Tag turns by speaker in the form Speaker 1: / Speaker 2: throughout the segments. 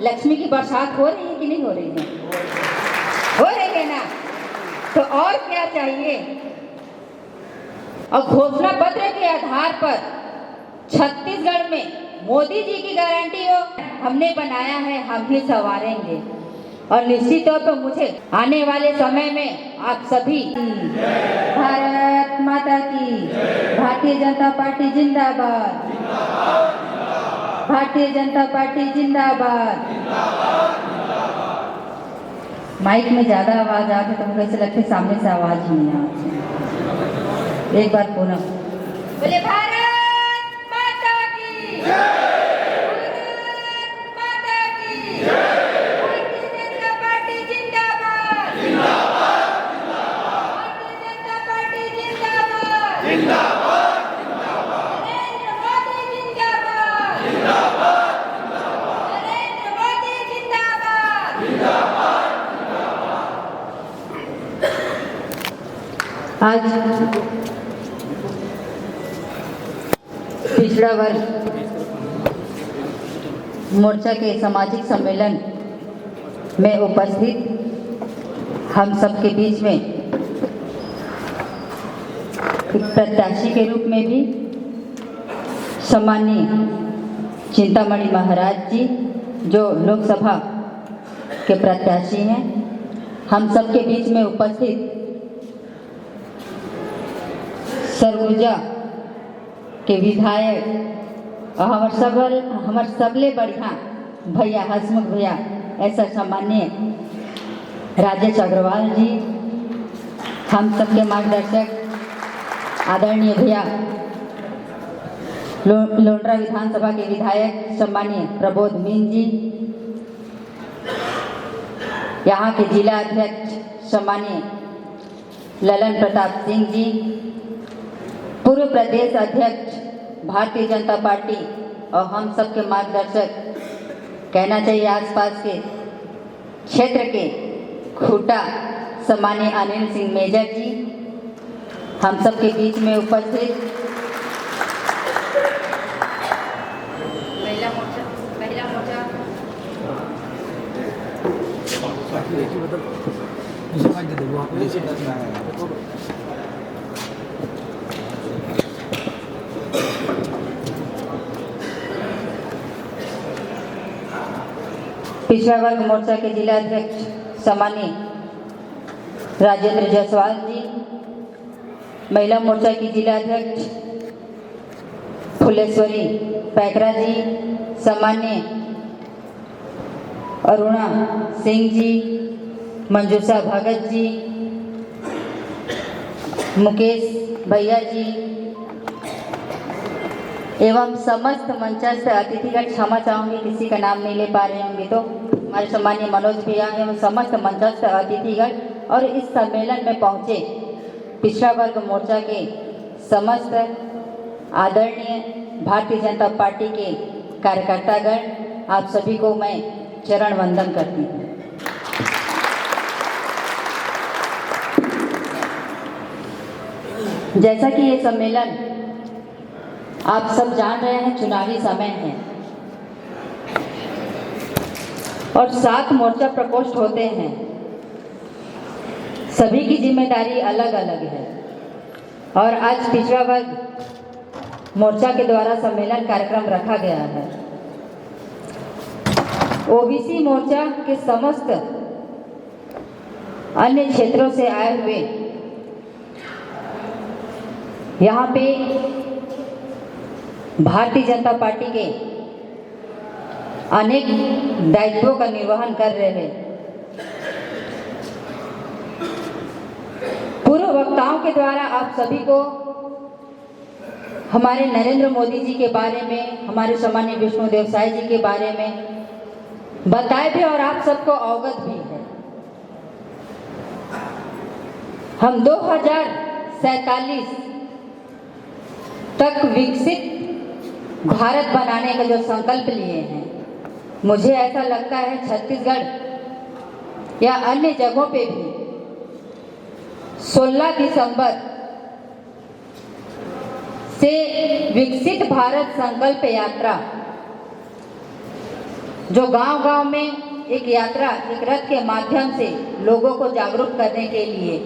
Speaker 1: लक्ष्मी की बरसात हो रही है कि नहीं हो रही है? हो रही है ना? तो और क्या चाहिए? और घोषणा पत्र के आधार पर छत्तीसगढ़ में मोदी जी की गारंटी हो, हमने बनाया है, हम ही संवारेंगे। और निश्चित तौर पर मुझे आने वाले समय में आप सभी भारत माता की, भारतीय जनता पार्टी जिंदाबाद, भारतीय जनता पार्टी जिंदाबाद। माइक में ज्यादा आवाज आती तो मुझे ऐसे लगता है सामने से आवाज ही नहीं आती। एक बार पुनः बोले भारत माता की, भारत माता की, भारतीय जनता पार्टी जिंदाबाद, भारतीय जनता पार्टी जिंदाबाद, नरेंद्र मोदी जिंदाबाद, नरेंद्र मोदी जिंदाबाद। आज पिछड़ा वर्ग मोर्चा के सामाजिक सम्मेलन में उपस्थित हम सबके बीच में एक प्रत्याशी के रूप में भी सम्माननीय चिंतामणि महाराज जी जो लोकसभा के प्रत्याशी हैं, हम सबके बीच में उपस्थित सरगुजा के विधायक और हमार सबले बढ़िया भैया हसमुख भैया ऐसा सम्माननीय राजेश अग्रवाल जी, हम सबके मार्गदर्शक आदरणीय भैया लोंडरा विधानसभा के विधायक सम्माननीय प्रबोध मीन जी, यहाँ के जिला अध्यक्ष सम्माननीय ललन प्रताप सिंह जी, पूर्व प्रदेश अध्यक्ष भारतीय जनता पार्टी और हम सबके मार्गदर्शक कहना चाहिए आसपास के क्षेत्र के खूटा सम्माननीय अनिल सिंह मेजर जी, हम सबके बीच में उपस्थित महिला मोर्चा पिछड़ा वर्ग मोर्चा के जिला अध्यक्ष सम्माननीय राजेंद्र जायसवाल जी, महिला मोर्चा की जिला अध्यक्ष फुलेश्वरी पैकरा जी, सम्माननीय अरुणा सिंह जी, मंजूषा भगत जी, मुकेश भैया जी एवं समस्त मंचस्थ अतिथिगण, क्षमा चाहूंगी किसी का नाम नहीं ले पा रहे होंगे तो हमारे सम्मानीय मनोज भैया एवं समस्त मंचस्थ अतिथिगण और इस सम्मेलन में पहुंचे पिछड़ा वर्ग मोर्चा के समस्त आदरणीय भारतीय जनता पार्टी के कार्यकर्तागण, आप सभी को मैं चरण वंदन करती हूँ। जैसा कि ये सम्मेलन आप सब जान रहे हैं, चुनावी समय है और 7 मोर्चा प्रकोष्ठ होते हैं, सभी की जिम्मेदारी अलग अलग है और आज पिछड़ा वर्ग मोर्चा के द्वारा सम्मेलन कार्यक्रम रखा गया है। ओबीसी मोर्चा के समस्त अन्य क्षेत्रों से आए हुए यहाँ पे भारतीय जनता पार्टी के अनेक दायित्वों का निर्वहन कर रहे हैं। पूर्व वक्ताओं के द्वारा आप सभी को हमारे नरेंद्र मोदी जी के बारे में, हमारे सम्मानीय विष्णुदेव साय जी के बारे में बताए भी और आप सबको अवगत भी है। हम 2047 तक विकसित भारत बनाने का जो संकल्प लिए हैं, मुझे ऐसा लगता है छत्तीसगढ़ या अन्य जगहों पे भी 16 दिसंबर से विकसित भारत संकल्प यात्रा जो गांव-गांव में एक यात्रा, एक रथ के माध्यम से लोगों को जागरूक करने के लिए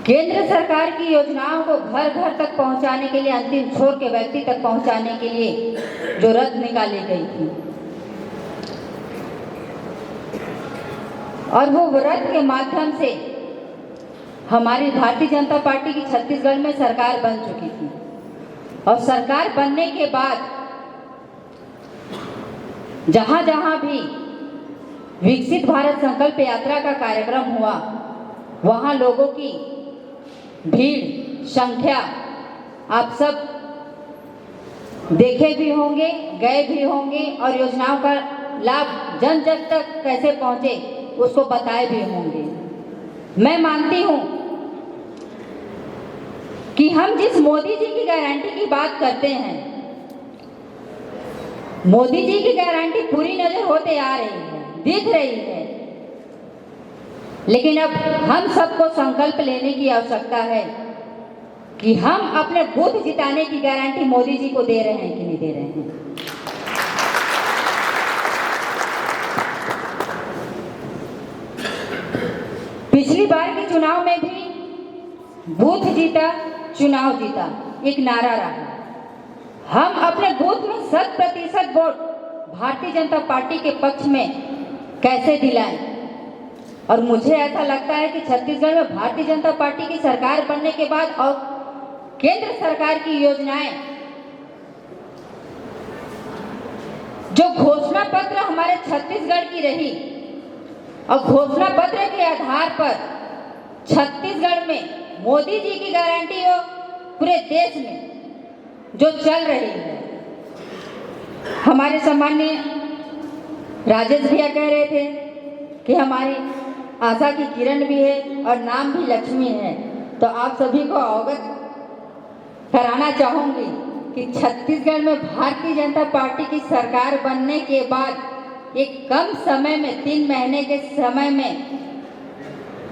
Speaker 1: केंद्र सरकार की योजनाओं को घर घर तक पहुंचाने के लिए, अंतिम छोर के व्यक्ति तक पहुंचाने के लिए जो रथ निकाली गई थी, और वो रथ के माध्यम से हमारी भारतीय जनता पार्टी की छत्तीसगढ़ में सरकार बन चुकी थी। और सरकार बनने के बाद जहां जहां भी विकसित भारत संकल्प यात्रा का कार्यक्रम हुआ, वहां लोगों की भीड़, संख्या आप सब देखे भी होंगे, गए भी होंगे, और योजनाओं का लाभ जन जन तक कैसे पहुंचे उसको बताए भी होंगे। मैं मानती हूं कि हम जिस मोदी जी की गारंटी की बात करते हैं, मोदी जी की गारंटी पूरी नजर होते आ रही है, दिख रही है, लेकिन अब हम सबको संकल्प लेने की आवश्यकता है कि हम अपने बूथ जिताने की गारंटी मोदी जी को दे रहे हैं कि नहीं दे रहे हैं। पिछली बार के चुनाव में भी बूथ जीता, चुनाव जीता एक नारा रहा। हम अपने बूथ में 100% वोट भारतीय जनता पार्टी के पक्ष में कैसे दिलाएं, और मुझे ऐसा लगता है कि छत्तीसगढ़ में भारतीय जनता पार्टी की सरकार बनने के बाद और केंद्र सरकार की योजनाएं, जो घोषणा पत्र हमारे छत्तीसगढ़ की रही, और घोषणा पत्र के आधार पर छत्तीसगढ़ में मोदी जी की गारंटी हो पूरे देश में जो चल रही है। हमारे सम्माननीय राजेश भैया कह रहे थे कि हमारी आशा की किरण भी है और नाम भी लक्ष्मी है, तो आप सभी को अवगत कराना चाहूंगी कि छत्तीसगढ़ में भारतीय जनता पार्टी की सरकार बनने के बाद एक कम समय में, 3 महीने के समय में,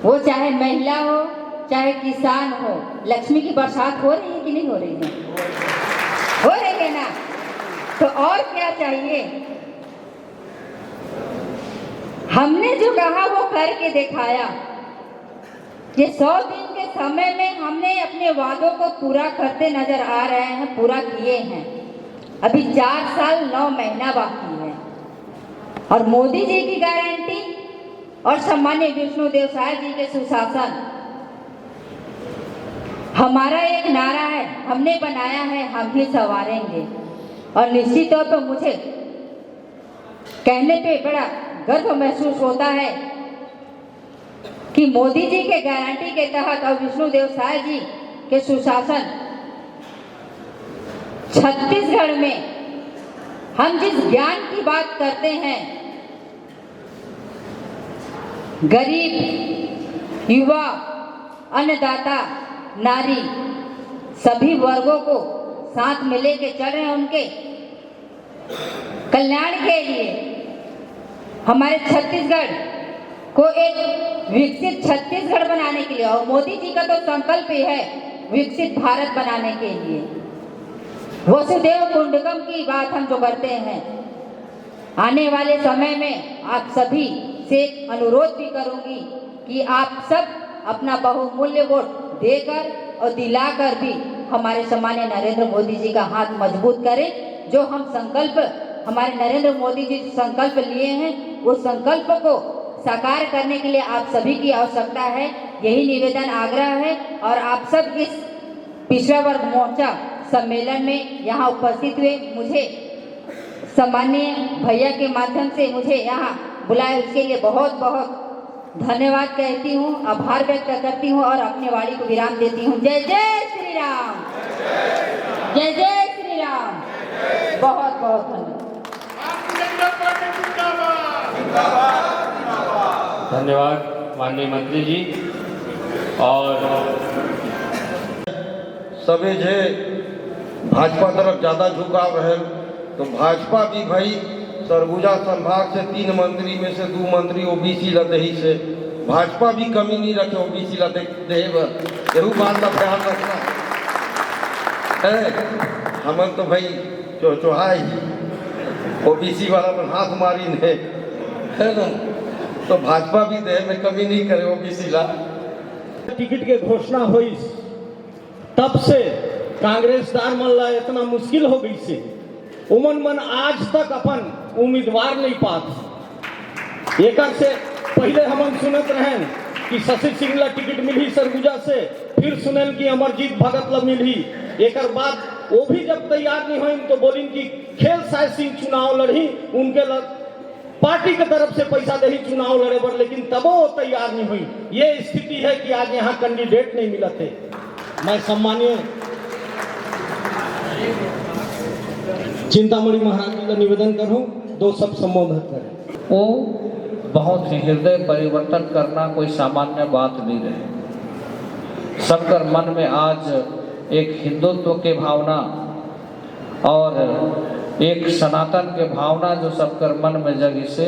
Speaker 1: वो चाहे महिला हो चाहे किसान हो, लक्ष्मी की बरसात हो रही है कि नहीं हो रही है? हो रही है ना? तो और क्या चाहिए? हमने जो कहा वो करके दिखाया। ये 100 दिन के समय में हमने अपने वादों को पूरा करते नजर आ रहे हैं, पूरा किए हैं। अभी 4 साल 9 महीना बाकी है, और मोदी जी की गारंटी और सम्मान्य विष्णुदेव साय जी के सुशासन हमारा एक नारा है, हमने बनाया है, हम ही संवारेंगे। और निश्चित तौर पर मुझे कहने पे बड़ा गर्व महसूस होता है कि मोदी जी के गारंटी के तहत और विष्णुदेव साय जी के सुशासन छत्तीसगढ़ में हम जिस ज्ञान की बात करते हैं, गरीब, युवा, अन्नदाता, नारी, सभी वर्गों को साथ में लेके चल रहे हैं उनके कल्याण के लिए। हमारे छत्तीसगढ़ को एक विकसित छत्तीसगढ़ बनाने के लिए, और मोदी जी का तो संकल्प ही है विकसित भारत बनाने के लिए। वसुदेव कुटुंबकम की बात हम जो करते हैं, आने वाले समय में आप सभी से एक अनुरोध भी करूंगी कि आप सब अपना बहुमूल्य वोट देकर और दिलाकर भी हमारे सम्मान्य नरेंद्र मोदी जी का हाथ मजबूत करें। जो हम संकल्प हमारे नरेंद्र मोदी जी संकल्प लिए हैं, उस संकल्प को साकार करने के लिए आप सभी की आवश्यकता है। यही निवेदन, आग्रह है। और आप सब इस पिछड़ा वर्ग मोर्चा सम्मेलन में यहाँ उपस्थित हुए, मुझे सम्माननीय भैया के माध्यम से मुझे यहाँ बुलाए, उसके लिए बहुत बहुत धन्यवाद कहती हूँ, आभार व्यक्त करती हूँ और अपने वाणी को विराम देती हूँ। जय जय श्री राम, जय जय श्री राम। बहुत बहुत
Speaker 2: धन्यवाद माननीय मंत्री जी। और
Speaker 3: सभी जे भाजपा तरफ ज़्यादा झुकाव रहे, तो भाजपा भी भाई सरगुजा संभाग से 3 मंत्री में से 2 मंत्री ओबीसी लदही से, भाजपा भी कमी नहीं रखे ओबीसी लदही। यही बात का ध्यान रखना है। हम तो भाई चौचौहाई ओबीसी वाला पर हाथ मारी ने, है ना। तो भाजपा भी देह में कमी नहीं करे ओबीसी ला।
Speaker 4: टिकट के घोषणा हुई तब से कांग्रेस दार मन ला इतना मुश्किल हो गई से उमन मन आज तक अपन उम्मीदवार नहीं पात। एक से पहले हम सुनत रहे कि शशि सिंह ला टिकट मिली सरगुजा से, फिर सुनल कि अमरजीत भगत ला मिली। एक बाद वो भी जब तैयार नहीं हुई तो बोली कि खेल साय सिंह चुनाव लड़ी, उनके पार्टी की तरफ से पैसा दे चुनाव लड़े पर, लेकिन तब वो तैयार नहीं हुई। ये स्थिति है कि आज यहाँ कैंडिडेट नहीं मिला थे। मैं सम्मानीय चिंतामणि महाराज जी का निवेदन करूं, 2 शब्द संबोधित करें।
Speaker 5: वो बहुत ही हृदय परिवर्तन करना कोई सामान्य बात नहीं रहे। सबकर मन में आज एक हिंदुत्व के भावना और एक सनातन के भावना जो सबकर मन में जगी से